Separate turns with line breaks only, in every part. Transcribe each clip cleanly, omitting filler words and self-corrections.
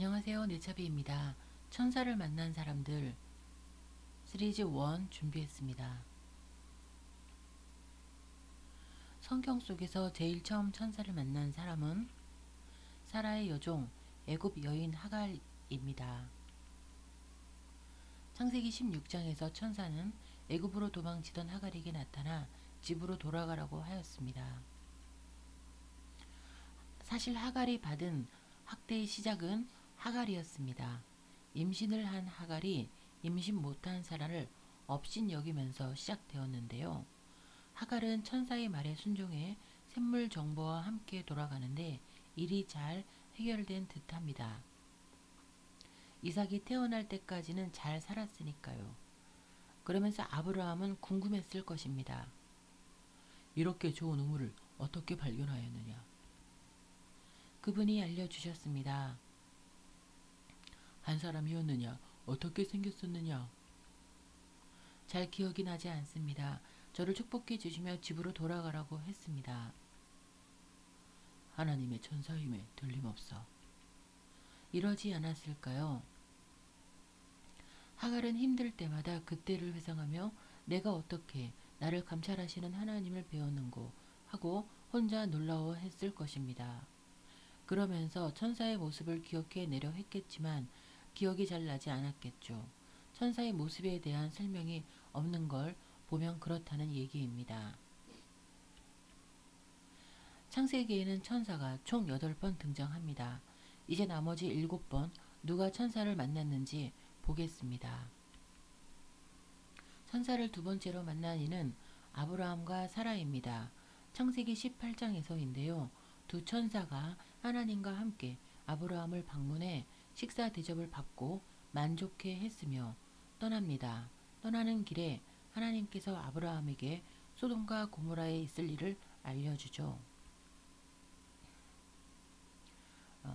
안녕하세요. 네차비입니다. 천사를 만난 사람들 시리즈 1 준비했습니다. 성경 속에서 제일 처음 천사를 만난 사람은 사라의 여종 애굽 여인 하갈입니다. 창세기 16장에서 천사는 애굽으로 도망치던 하갈에게 나타나 집으로 돌아가라고 하였습니다. 사실 하갈이 받은 학대의 시작은 하갈이었습니다. 임신을 한 하갈이 임신 못한 사라를 업신 여기면서 시작되었는데요. 하갈은 천사의 말에 순종해 샘물 정보와 함께 돌아가는데 일이 잘 해결된 듯합니다. 이삭이 태어날 때까지는 잘 살았으니까요. 그러면서 아브라함은 궁금했을 것입니다. 이렇게 좋은 우물을 어떻게 발견하였느냐? 그분이 알려주셨습니다. 한 사람이었느냐? 어떻게 생겼었느냐? 잘 기억이 나지 않습니다. 저를 축복해 주시며 집으로 돌아가라고 했습니다. 하나님의 천사임에 틀림없어. 이러지 않았을까요? 하갈은 힘들 때마다 그때를 회상하며 내가 어떻게 나를 감찰하시는 하나님을 배웠는고 하고 혼자 놀라워했을 것입니다. 그러면서 천사의 모습을 기억해내려 했겠지만 기억이 잘 나지 않았겠죠. 천사의 모습에 대한 설명이 없는 걸 보면 그렇다는 얘기입니다. 창세기에는 천사가 총 8번 등장합니다. 이제 나머지 7번 누가 천사를 만났는지 보겠습니다. 천사를 두 번째로 만난 이는 아브라함과 사라입니다. 창세기 18장에서인데요. 두 천사가 하나님과 함께 아브라함을 방문해 식사 대접을 받고 만족해 했으며 떠납니다. 떠나는 길에 하나님께서 아브라함에게 소돔과 고모라에 있을 일을 알려주죠.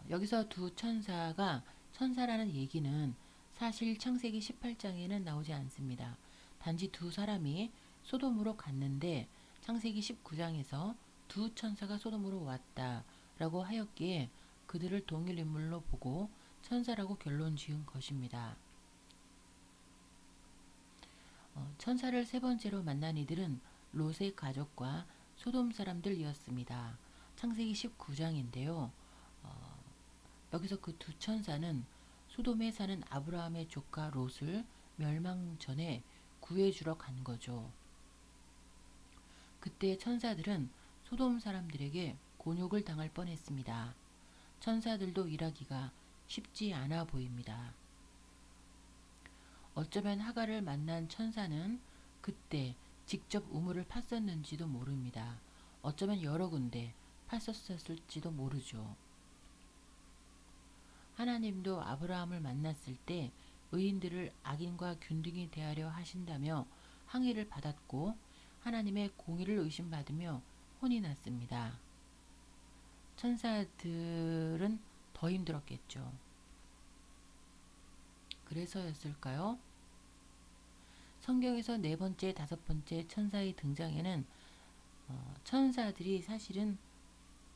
여기서 두 천사가 천사라는 얘기는 사실 창세기 18장에는 나오지 않습니다. 단지 두 사람이 소돔으로 갔는데 창세기 19장에서 두 천사가 소돔으로 왔다라고 하였기에 그들을 동일 인물로 보고 천사라고 결론 지은 것입니다. 천사를 세 번째로 만난 이들은 롯의 가족과 소돔 사람들이었습니다. 창세기 19장인데요. 여기서 그 두 천사는 소돔에 사는 아브라함의 조카 롯을 멸망 전에 구해주러 간 거죠. 그때 천사들은 소돔 사람들에게 곤욕을 당할 뻔했습니다. 천사들도 일하기가 쉽지 않아 보입니다. 어쩌면 하갈을 만난 천사는 그때 직접 우물을 팠었는지도 모릅니다. 어쩌면 여러 군데 팠었을지도 모르죠. 하나님도 아브라함을 만났을 때 의인들을 악인과 균등히 대하려 하신다며 항의를 받았고 하나님의 공의를 의심받으며 혼이 났습니다. 천사들은 더 힘들었겠죠. 그래서였을까요? 성경에서 네 번째, 다섯 번째 천사의 등장에는 천사들이 사실은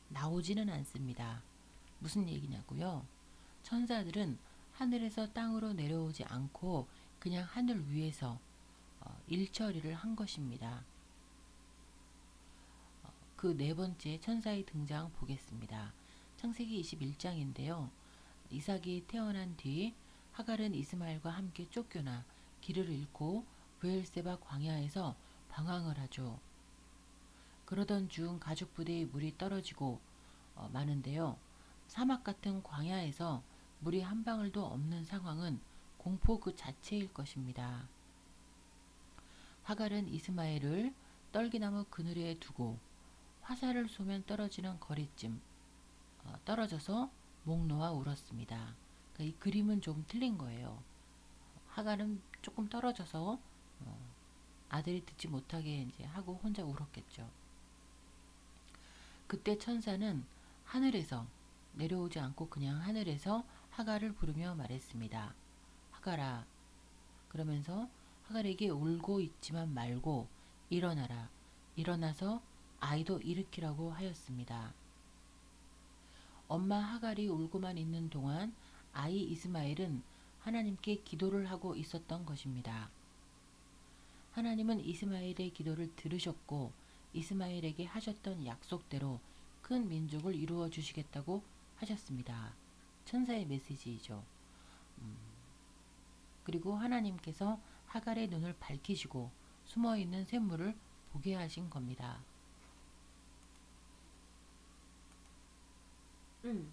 나오지는 않습니다. 무슨 얘기냐고요? 천사들은 하늘에서 땅으로 내려오지 않고 그냥 하늘 위에서 일처리를 한 것입니다. 그 네 번째 천사의 등장 보겠습니다. 창세기 21장인데요. 이삭이 태어난 뒤 하갈은 이스마엘과 함께 쫓겨나 길을 잃고 브엘세바 광야에서 방황을 하죠. 그러던 중 가죽 부대에 물이 떨어지고 마는데요. 사막 같은 광야에서 물이 한 방울도 없는 상황은 공포 그 자체일 것입니다. 하갈은 이스마엘을 떨기나무 그늘에 두고 화살을 쏘면 떨어지는 거리쯤 떨어져서 목 놓아 울었습니다. 그러니까 이 그림은 좀 틀린 거예요. 하갈은 조금 떨어져서 아들이 듣지 못하게 이제 하고 혼자 울었겠죠. 그때 천사는 하늘에서 내려오지 않고 그냥 하늘에서 하갈을 부르며 말했습니다. 하갈아. 그러면서 하갈에게 울고 있지만 말고 일어나라. 일어나서 아이도 일으키라고 하였습니다. 엄마 하갈이 울고만 있는 동안 아이 이스마엘은 하나님께 기도를 하고 있었던 것입니다. 하나님은 이스마엘의 기도를 들으셨고 이스마엘에게 하셨던 약속대로 큰 민족을 이루어 주시겠다고 하셨습니다. 천사의 메시지이죠. 그리고 하나님께서 하갈의 눈을 밝히시고 숨어있는 샘물을 보게 하신 겁니다.
응.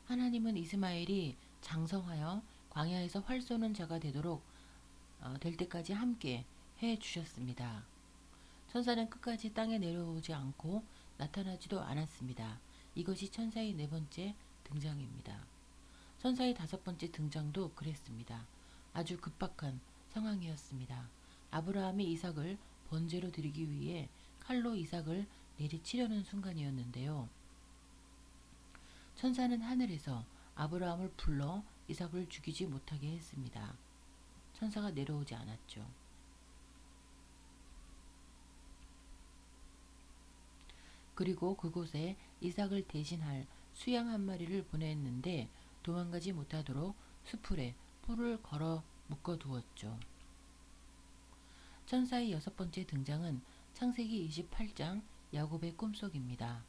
하나님은 이스마엘이 장성하여 광야에서 활 쏘는 자가 되도록 될 때까지 함께 해 주셨습니다. 천사는 끝까지 땅에 내려오지 않고 나타나지도 않았습니다. 이것이 천사의 네 번째 등장입니다. 천사의 다섯 번째 등장도 그랬습니다. 아주 급박한 상황이었습니다. 아브라함이 이삭을 번제로 드리기 위해 칼로 이삭을 내리치려는 순간이었는데요. 천사는 하늘에서 아브라함을 불러 이삭을 죽이지 못하게 했습니다. 천사가 내려오지 않았죠. 그리고 그곳에 이삭을 대신할 수양 한 마리를 보냈는데 도망가지 못하도록 수풀에 뿔을 걸어 묶어 두었죠. 천사의 여섯 번째 등장은 창세기 28장 야곱의 꿈속입니다.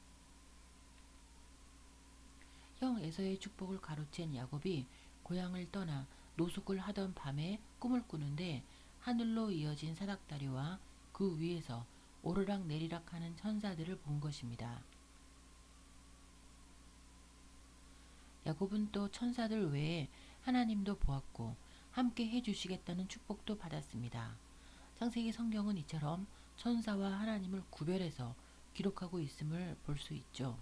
형 에서의 축복을 가로챈 야곱이 고향을 떠나 노숙을 하던 밤에 꿈을 꾸는데 하늘로 이어진 사닥다리와 그 위에서 오르락 내리락 하는 천사들을 본 것입니다. 야곱은 또 천사들 외에 하나님도 보았고 함께 해주시겠다는 축복도 받았습니다. 창세기 성경은 이처럼 천사와 하나님을 구별해서 기록하고 있음을 볼 수 있죠.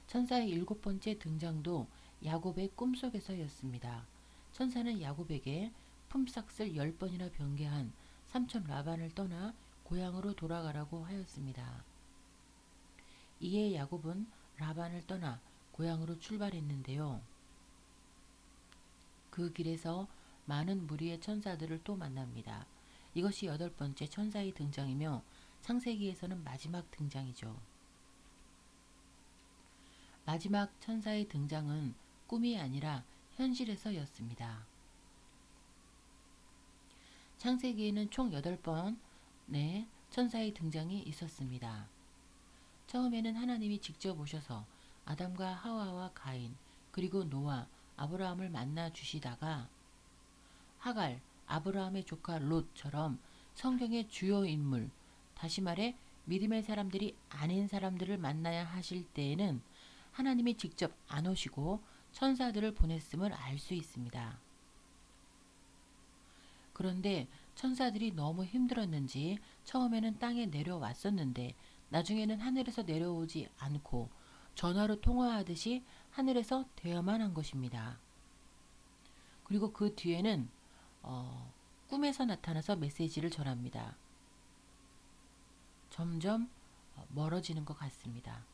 천사의 일곱 번째 등장도 야곱의 꿈속에서였습니다. 천사는 야곱에게 품삯을 10번이나 변개한 삼촌 라반을 떠나 고향으로 돌아가라고 하였습니다. 이에 야곱은 라반을 떠나 고향으로 출발했는데요. 그 길에서 많은 무리의 천사들을 또 만납니다. 이것이 여덟 번째 천사의 등장이며 창세기에서는 마지막 등장이죠. 마지막 천사의 등장은 꿈이 아니라 현실에서였습니다. 창세기에는 총 8번의 천사의 등장이 있었습니다. 처음에는 하나님이 직접 오셔서 아담과 하와와 가인 그리고 노아, 아브라함을 만나 주시다가 하갈, 아브라함의 조카 롯처럼 성경의 주요 인물, 다시 말해 믿음의 사람들이 아닌 사람들을 만나야 하실 때에는 하나님이 직접 안 오시고 천사들을 보냈음을 알 수 있습니다. 그런데 천사들이 너무 힘들었는지 처음에는 땅에 내려왔었는데 나중에는 하늘에서 내려오지 않고 전화로 통화하듯이 하늘에서 대화만 한 것입니다. 그리고 그 뒤에는 꿈에서 나타나서 메시지를 전합니다. 점점 멀어지는 것 같습니다.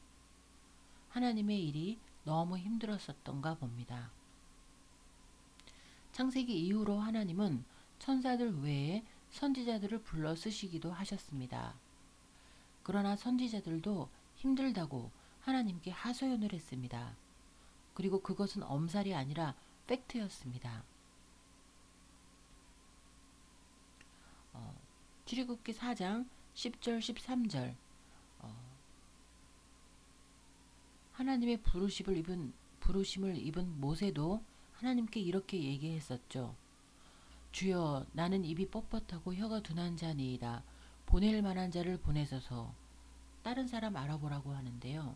하나님의 일이 너무 힘들었었던가 봅니다. 창세기 이후로 하나님은 천사들 외에 선지자들을 불러 쓰시기도 하셨습니다. 그러나 선지자들도 힘들다고 하나님께 하소연을 했습니다. 그리고 그것은 엄살이 아니라 팩트였습니다. 출애굽기 4장 10절 13절 하나님의 부르심을 입은 모세도 하나님께 이렇게 얘기했었죠. 주여 나는 입이 뻣뻣하고 혀가 둔한 자니이다. 보낼 만한 자를 보내소서. 다른 사람 알아보라고 하는데요.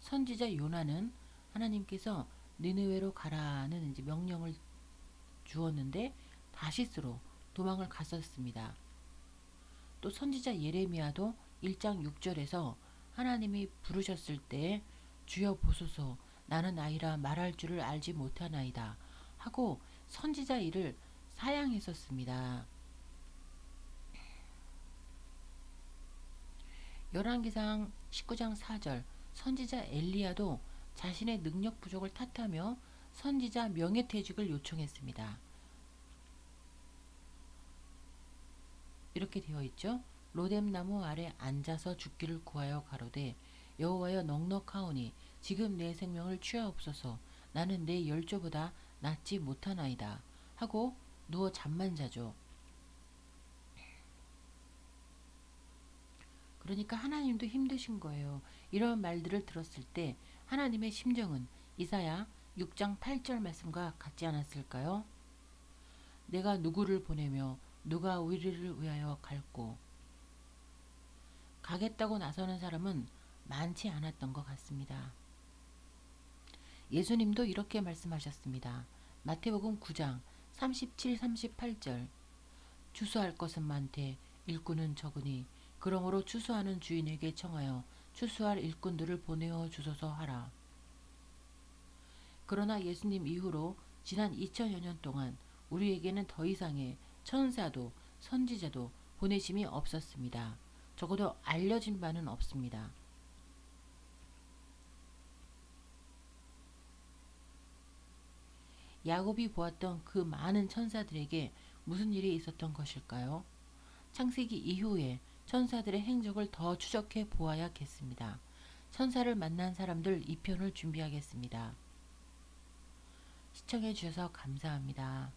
선지자 요나는 하나님께서 니느웨로 가라는 이제 명령을 주었는데 다시스로 도망을 갔었습니다. 또 선지자 예레미야도 1장 6절에서 하나님이 부르셨을 때 주여 보소서 나는 아이라 말할 줄을 알지 못하나이다 하고 선지자 일을 사양했었습니다. 열왕기상 19장 4절 선지자 엘리야도 자신의 능력 부족을 탓하며 선지자 명예퇴직을 요청했습니다. 이렇게 되어 있죠. 로뎀나무 아래 앉아서 죽기를 구하여 가로되 여호와여 넉넉하오니 지금 내 생명을 취하옵소서. 나는 내 열조보다 낫지 못하나이다 하고 누워 잠만 자죠. 그러니까 하나님도 힘드신 거예요. 이런 말들을 들었을 때 하나님의 심정은 이사야 6장 8절 말씀과 같지 않았을까요? 내가 누구를 보내며 누가 우리를 위하여 갈고. 가겠다고 나서는 사람은 많지 않았던 것 같습니다. 예수님도 이렇게 말씀하셨습니다. 마태복음 9장 37, 38절. 추수할 것은 많되 일꾼은 적으니 그러므로 추수하는 주인에게 청하여 추수할 일꾼들을 보내어 주소서 하라. 그러나 예수님 이후로 지난 2000여 년 동안 우리에게는 더 이상의 천사도 선지자도 보내심이 없었습니다. 적어도 알려진 바는 없습니다. 야곱이 보았던 그 많은 천사들에게 무슨 일이 있었던 것일까요? 창세기 이후에 천사들의 행적을 더 추적해 보아야겠습니다. 천사를 만난 사람들 2편을 준비하겠습니다. 시청해 주셔서 감사합니다.